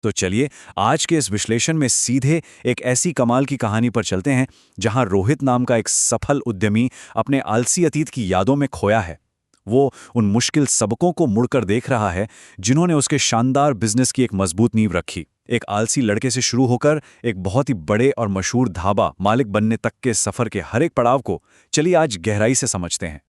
तो चलिए आज के इस विश्लेषण में सीधे एक ऐसी कमाल की कहानी पर चलते हैं जहां रोहित नाम का एक सफल उद्यमी अपने आलसी अतीत की यादों में खोया है। वो उन मुश्किल सबकों को मुड़कर देख रहा है जिन्होंने उसके शानदार बिजनेस की एक मजबूत नींव रखी। एक आलसी लड़के से शुरू होकर एक बहुत ही बड़े और मशहूर ढाबा मालिक बनने तक के सफर के हर एक पड़ाव को चलिए आज गहराई से समझते हैं।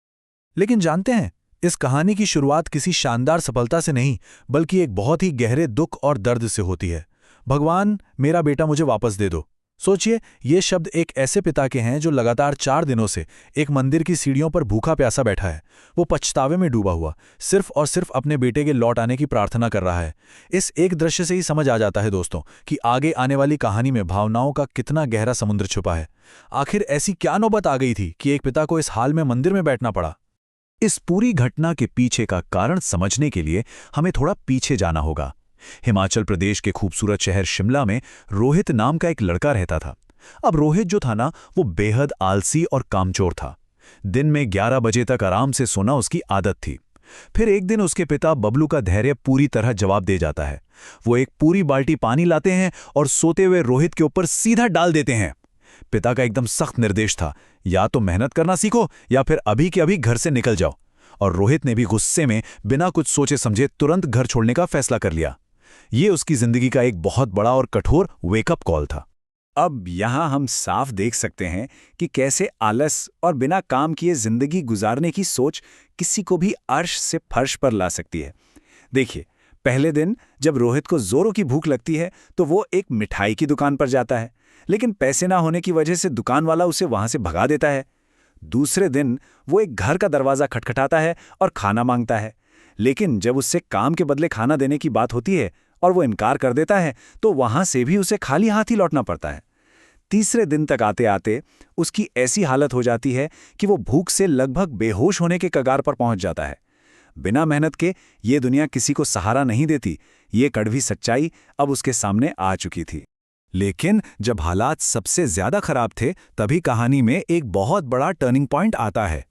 लेकिन जानते हैं, इस कहानी की शुरुआत किसी शानदार सफलता से नहीं, बल्कि एक बहुत ही गहरे दुख और दर्द से होती है। भगवान, मेरा बेटा मुझे वापस दे दो। सोचिए, ये शब्द एक ऐसे पिता के हैं जो लगातार 4 दिनों से एक मंदिर की सीढ़ियों पर भूखा प्यासा बैठा है। वो पछतावे में डूबा हुआ सिर्फ और सिर्फ अपने बेटे के लौट आने की प्रार्थना कर रहा है। इस एक दृश्य से ही समझ आ जाता है दोस्तों कि आगे आने वाली कहानी में भावनाओं का कितना गहरा समुद्र छुपा है। आखिर ऐसी क्या नौबत आ गई थी कि एक पिता को इस हाल में मंदिर में बैठना पड़ा? इस पूरी घटना के पीछे का कारण समझने के लिए हमें थोड़ा पीछे जाना होगा। हिमाचल प्रदेश के खूबसूरत शहर शिमला में रोहित नाम का एक लड़का रहता था। अब रोहित जो था ना, वो बेहद आलसी और कामचोर था। दिन में 11 बजे तक आराम से सोना उसकी आदत थी। फिर एक दिन उसके पिता बबलू का धैर्य पूरी तरह जवाब दे जाता है। वो एक पूरी बाल्टी पानी लाते हैं और सोते हुए रोहित के ऊपर सीधा डाल देते हैं। पिता का एकदम सख्त निर्देश था, या तो मेहनत करना सीखो या फिर अभी के अभी घर से निकल जाओ। और रोहित ने भी गुस्से में बिना कुछ सोचे समझे तुरंत घर छोड़ने का फैसला कर लिया। ये उसकी जिंदगी का एक बहुत बड़ा और कठोर वेकअप कॉल था। अब यहां हम साफ देख सकते हैं कि कैसे आलस और बिना काम किए जिंदगी गुजारने की सोच किसी को भी अर्श से फर्श पर ला सकती है। देखिए, पहले दिन जब रोहित को जोरों की भूख लगती है तो वो एक मिठाई की दुकान पर जाता है, लेकिन पैसे ना होने की वजह से दुकान वाला उसे वहां से भगा देता है। दूसरे दिन वो एक घर का दरवाजा खटखटाता है और खाना मांगता है, लेकिन जब उससे काम के बदले खाना देने की बात होती है और वो इनकार कर देता है तो वहां से भी उसे खाली हाथ ही लौटना पड़ता है। तीसरे दिन तक आते आते उसकी ऐसी हालत हो जाती है कि वो भूख से लगभग बेहोश होने के कगार पर पहुंच जाता है। बिना मेहनत के ये दुनिया किसी को सहारा नहीं देती, ये कड़वी सच्चाई अब उसके सामने आ चुकी थी। लेकिन जब हालात सबसे ज्यादा खराब थे, तभी कहानी में एक बहुत बड़ा टर्निंग पॉइंट आता है।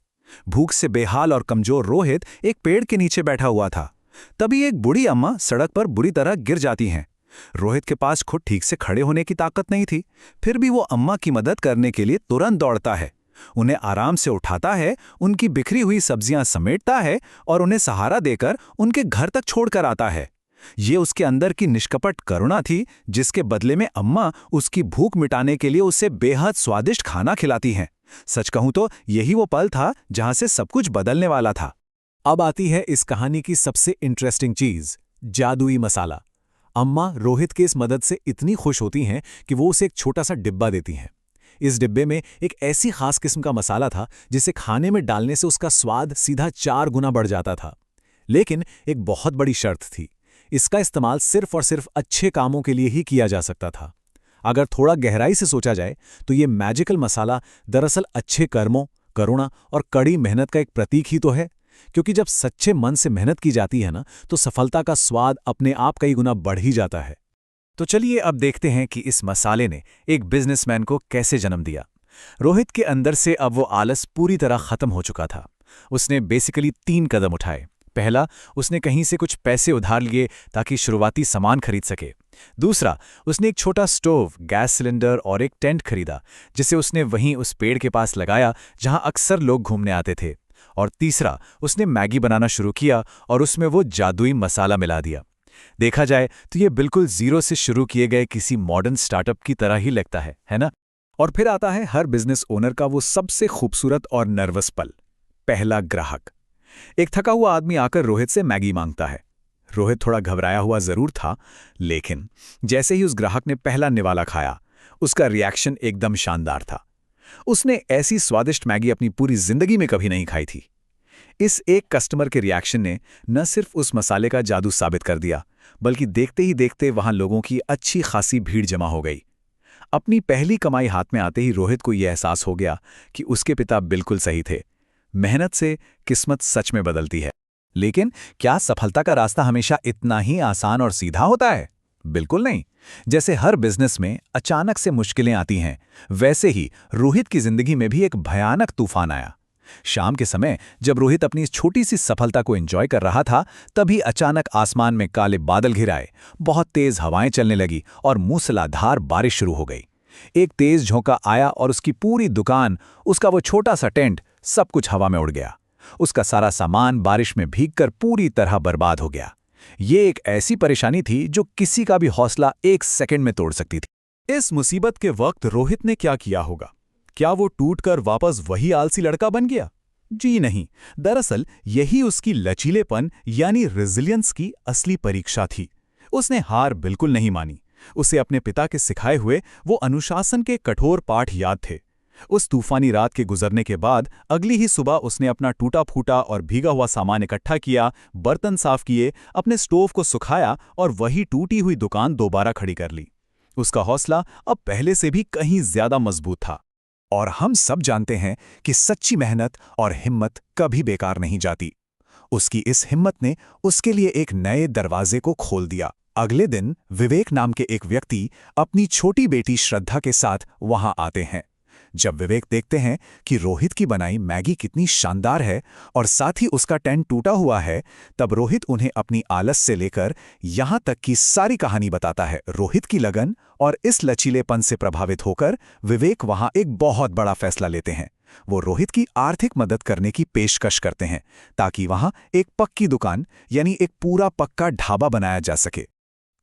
भूख से बेहाल और कमजोर रोहित एक पेड़ के नीचे बैठा हुआ था। तभी एक बूढ़ी अम्मा सड़क पर बुरी तरह गिर जाती हैं। रोहित के पास खुद ठीक से खड़े होने की ताकत नहीं थी, फिर भी वो अम्मा की मदद करने के लिए तुरंत दौड़ता है। उन्हें आराम से उठाता है, उनकी बिखरी हुई सब्जियां समेटता है और उन्हें सहारा देकर उनके घर तक छोड़कर आता है। ये उसके अंदर की निष्कपट करुणा थी, जिसके बदले में अम्मा उसकी भूख मिटाने के लिए उसे बेहद स्वादिष्ट खाना खिलाती हैं। सच कहूं तो यही वो पल था जहां से सब कुछ बदलने वाला था। अब आती है इस कहानी की सबसे इंटरेस्टिंग चीज, जादुई मसाला। अम्मा रोहित के इस मदद से इतनी खुश होती हैं कि वो उसे एक छोटा सा डिब्बा देती हैं। इस डिब्बे में एक ऐसी खास किस्म का मसाला था जिसे खाने में डालने से उसका स्वाद सीधा 4 गुना बढ़ जाता था। लेकिन एक बहुत बड़ी शर्त थी, इसका इस्तेमाल सिर्फ और सिर्फ अच्छे कामों के लिए ही किया जा सकता था। अगर थोड़ा गहराई से सोचा जाए तो ये मैजिकल मसाला दरअसल अच्छे कर्मों, करुणा और कड़ी मेहनत का एक प्रतीक ही तो है। क्योंकि जब सच्चे मन से मेहनत की जाती है ना, तो सफलता का स्वाद अपने आप कई गुना बढ़ ही जाता है। तो चलिए अब देखते हैं कि इस मसाले ने एक बिजनेसमैन को कैसे जन्म दिया। रोहित के अंदर से अब वो आलस पूरी तरह खत्म हो चुका था। उसने बेसिकली 3 कदम उठाए। पहला, उसने कहीं से कुछ पैसे उधार लिए ताकि शुरुआती सामान खरीद सके। दूसरा, उसने एक छोटा स्टोव, गैस सिलेंडर और एक टेंट खरीदा, जिसे उसने वहीं उस पेड़ के पास लगाया जहां अक्सर लोग घूमने आते थे। और तीसरा, उसने मैगी बनाना शुरू किया और उसमें वो जादुई मसाला मिला दिया। देखा जाए तो ये बिल्कुल जीरो से शुरू किए गए किसी मॉडर्न स्टार्टअप की तरह ही लगता है ना? और फिर आता है हर बिजनेस ओनर का वो सबसे खूबसूरत और नर्वस पल, पहला ग्राहक। एक थका हुआ आदमी आकर रोहित से मैगी मांगता है। रोहित थोड़ा घबराया हुआ जरूर था, लेकिन जैसे ही उस ग्राहक ने पहला निवाला खाया, उसका रिएक्शन एकदम शानदार था। उसने ऐसी स्वादिष्ट मैगी अपनी पूरी जिंदगी में कभी नहीं खाई थी। इस एक कस्टमर के रिएक्शन ने न सिर्फ उस मसाले का जादू साबित कर दिया, बल्कि देखते ही देखते वहां लोगों की अच्छी खासी भीड़ जमा हो गई। अपनी पहली कमाई हाथ में आते ही रोहित को यह एहसास हो गया कि उसके पिता बिल्कुल सही थे। मेहनत से किस्मत सच में बदलती है। लेकिन क्या सफलता का रास्ता हमेशा इतना ही आसान और सीधा होता है? बिल्कुल नहीं। जैसे हर बिजनेस में अचानक से मुश्किलें आती हैं, वैसे ही रोहित की जिंदगी में भी एक भयानक तूफान आया। शाम के समय जब रोहित अपनी इस छोटी सी सफलता को एंजॉय कर रहा था, तभी अचानक आसमान में काले बादल घिर आए, बहुत तेज हवाएं चलने लगी और मूसलाधार बारिश शुरू हो गई। एक तेज झोंका आया और उसकी पूरी दुकान, उसका वो छोटा सा टेंट, सब कुछ हवा में उड़ गया। उसका सारा सामान बारिश में भीगकर पूरी तरह बर्बाद हो गया। ये एक ऐसी परेशानी थी जो किसी का भी हौसला एक सेकंड में तोड़ सकती थी। इस मुसीबत के वक्त रोहित ने क्या किया होगा? क्या वो टूटकर वापस वही आलसी लड़का बन गया? जी नहीं, दरअसल यही उसकी लचीलेपन यानी रेजिलियंस की असली परीक्षा थी। उसने हार बिल्कुल नहीं मानी। उसे अपने पिता के सिखाए हुए वो अनुशासन के कठोर पाठ याद थे। उस तूफानी रात के गुजरने के बाद अगली ही सुबह उसने अपना टूटा फूटा और भीगा हुआ सामान इकट्ठा किया, बर्तन साफ किए, अपने स्टोव को सुखाया और वही टूटी हुई दुकान दोबारा खड़ी कर ली। उसका हौसला अब पहले से भी कहीं ज्यादा मजबूत था। और हम सब जानते हैं कि सच्ची मेहनत और हिम्मत कभी बेकार नहीं जाती। उसकी इस हिम्मत ने उसके लिए एक नए दरवाजे को खोल दिया। अगले दिन विवेक नाम के एक व्यक्ति अपनी छोटी बेटी श्रद्धा के साथ वहां आते हैं। जब विवेक देखते हैं कि रोहित की बनाई मैगी कितनी शानदार है और साथ ही उसका टेंट टूटा हुआ है, तब रोहित उन्हें अपनी आलस से लेकर यहां तक की सारी कहानी बताता है। रोहित की लगन और इस लचीलेपन से प्रभावित होकर विवेक वहां एक बहुत बड़ा फैसला लेते हैं। वो रोहित की आर्थिक मदद करने की पेशकश करते हैं ताकि वहां एक पक्की दुकान यानी एक पूरा पक्का ढाबा बनाया जा सके।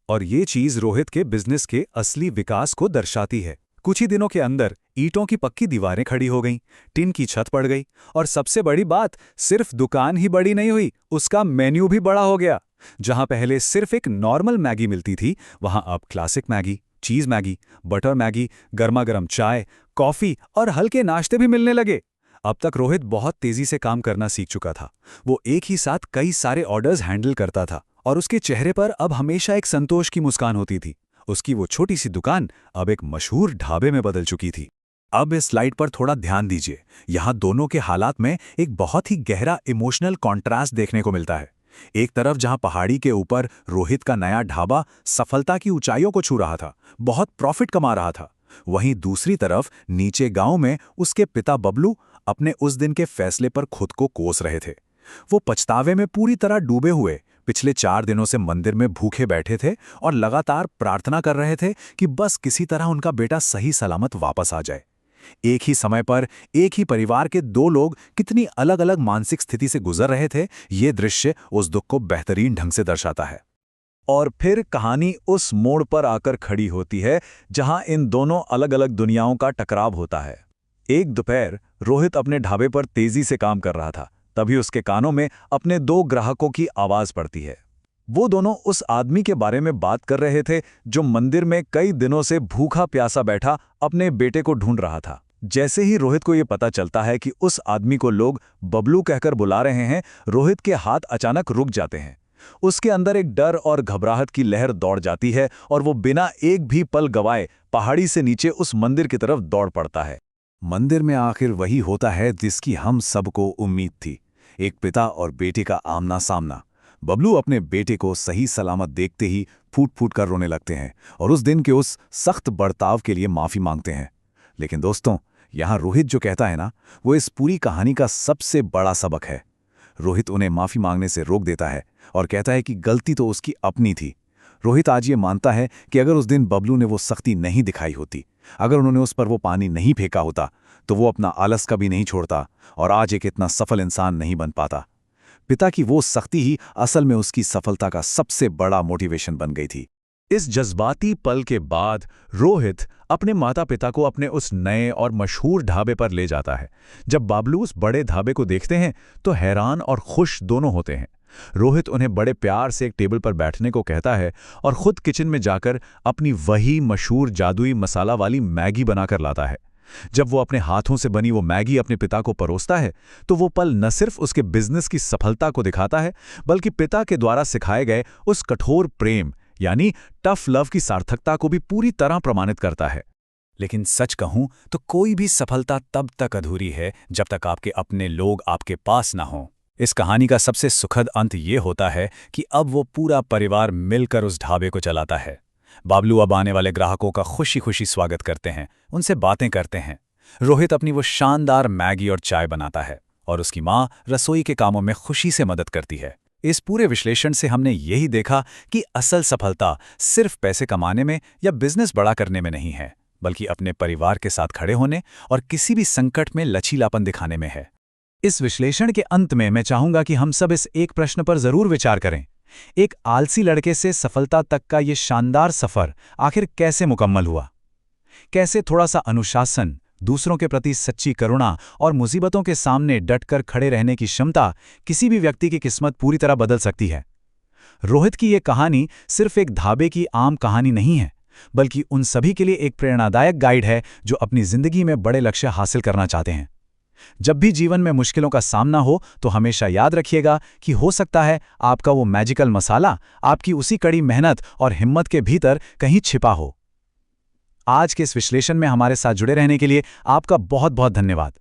और ये चीज रोहित के बिजनेस के असली विकास को दर्शाती है। कुछ ही दिनों के अंदर ईंटों की पक्की दीवारें खड़ी हो गईं, टिन की छत पड़ गई और सबसे बड़ी बात, सिर्फ दुकान ही बड़ी नहीं हुई, उसका मेन्यू भी बड़ा हो गया। जहां पहले सिर्फ एक नॉर्मल मैगी मिलती थी, वहां अब क्लासिक मैगी, चीज मैगी, बटर मैगी, गर्मा गर्म चाय, कॉफी और हल्के नाश्ते भी मिलने लगे। अब तक रोहित बहुत तेजी से काम करना सीख चुका था। वो एक ही साथ कई सारे ऑर्डर्स हैंडल करता था और उसके चेहरे पर अब हमेशा एक संतोष की मुस्कान होती थी। उसकी वो छोटी सी दुकान अब एक मशहूर ढाबे में बदल चुकी थी। अब इस स्लाइड पर थोड़ा ध्यान दीजिए। यहाँ दोनों के हालात में एक बहुत ही गहरा इमोशनल कॉन्ट्रास्ट देखने को मिलता है। एक तरफ जहां पहाड़ी के ऊपर रोहित का नया ढाबा सफलता की ऊंचाइयों को छू रहा था, बहुत प्रॉफिट कमा रहा था, वहीं दूसरी तरफ नीचे गांव में उसके पिता बबलू अपने उस दिन के फैसले पर खुद को कोस रहे थे। वो पछतावे में पूरी तरह डूबे हुए पिछले 4 दिनों से मंदिर में भूखे बैठे थे और लगातार प्रार्थना कर रहे थे कि बस किसी तरह उनका बेटा सही सलामत वापस आ जाए। एक ही समय पर एक ही परिवार के 2 लोग कितनी अलग अलग मानसिक स्थिति से गुजर रहे थे, ये दृश्य उस दुख को बेहतरीन ढंग से दर्शाता है। और फिर कहानी उस मोड़ पर आकर खड़ी होती है जहां इन दोनों अलग अलग दुनियाओं का टकराव होता है। एक दोपहर रोहित अपने ढाबे पर तेजी से काम कर रहा था, तभी उसके कानों में अपने 2 ग्राहकों की आवाज पड़ती है। वो दोनों उस आदमी के बारे में बात कर रहे थे जो मंदिर में कई दिनों से भूखा प्यासा बैठा अपने बेटे को ढूंढ रहा था। जैसे ही रोहित को ये पता चलता है कि उस आदमी को लोग बबलू कहकर बुला रहे हैं, रोहित के हाथ अचानक रुक जाते हैं। उसके अंदर एक डर और घबराहट की लहर दौड़ जाती है और वो बिना एक भी पल गवाए पहाड़ी से नीचे उस मंदिर की तरफ दौड़ पड़ता है। मंदिर में आखिर वही होता है जिसकी हम सबको उम्मीद थी, एक पिता और बेटे का आमना सामना। बबलू अपने बेटे को सही सलामत देखते ही फूट फूट कर रोने लगते हैं और उस दिन के उस सख्त बर्ताव के लिए माफी मांगते हैं। लेकिन दोस्तों, यहाँ रोहित जो कहता है ना, वो इस पूरी कहानी का सबसे बड़ा सबक है। रोहित उन्हें माफी मांगने से रोक देता है और कहता है कि गलती तो उसकी अपनी थी। रोहित आज ये मानता है कि अगर उस दिन बबलू ने वो सख्ती नहीं दिखाई होती, अगर उन्होंने उस पर वो पानी नहीं फेंका होता, तो वो अपना आलस कभी नहीं छोड़ता और आज एक इतना सफल इंसान नहीं बन पाता। पिता की वो सख्ती ही असल में उसकी सफलता का सबसे बड़ा मोटिवेशन बन गई थी। इस जज्बाती पल के बाद रोहित अपने माता पिता को अपने उस नए और मशहूर ढाबे पर ले जाता है। जब बबलू उस बड़े ढाबे को देखते हैं तो हैरान और खुश दोनों होते हैं। रोहित उन्हें बड़े प्यार से एक टेबल पर बैठने को कहता है और खुद किचन में जाकर अपनी वही मशहूर जादुई मसाला वाली मैगी बनाकर लाता है। जब वो अपने हाथों से बनी वो मैगी अपने पिता को परोसता है तो वो पल न सिर्फ उसके बिजनेस की सफलता को दिखाता है, बल्कि पिता के द्वारा सिखाए गए उस कठोर प्रेम यानी टफ लव की सार्थकता को भी पूरी तरह प्रमाणित करता है। लेकिन सच कहूं तो कोई भी सफलता तब तक अधूरी है जब तक आपके अपने लोग आपके पास ना हों। इस कहानी का सबसे सुखद अंत ये होता है कि अब वो पूरा परिवार मिलकर उस ढाबे को चलाता है। बबलू अब आने वाले ग्राहकों का खुशी खुशी स्वागत करते हैं, उनसे बातें करते हैं। रोहित अपनी वो शानदार मैगी और चाय बनाता है और उसकी माँ रसोई के कामों में खुशी से मदद करती है। इस पूरे विश्लेषण से हमने यही देखा कि असल सफलता सिर्फ पैसे कमाने में या बिजनेस बड़ा करने में नहीं है, बल्कि अपने परिवार के साथ खड़े होने और किसी भी संकट में लचीलापन दिखाने में है। इस विश्लेषण के अंत में मैं चाहूंगा कि हम सब इस एक प्रश्न पर जरूर विचार करें। एक आलसी लड़के से सफलता तक का ये शानदार सफर आखिर कैसे मुकम्मल हुआ? कैसे थोड़ा सा अनुशासन, दूसरों के प्रति सच्ची करुणा और मुसीबतों के सामने डटकर खड़े रहने की क्षमता किसी भी व्यक्ति की किस्मत पूरी तरह बदल सकती है। रोहित की ये कहानी सिर्फ एक ढाबे की आम कहानी नहीं है, बल्कि उन सभी के लिए एक प्रेरणादायक गाइड है जो अपनी जिंदगी में बड़े लक्ष्य हासिल करना चाहते हैं। जब भी जीवन में मुश्किलों का सामना हो तो हमेशा याद रखिएगा कि हो सकता है आपका वो मैजिकल मसाला आपकी उसी कड़ी मेहनत और हिम्मत के भीतर कहीं छिपा हो। आज के इस विश्लेषण में हमारे साथ जुड़े रहने के लिए आपका बहुत बहुत धन्यवाद।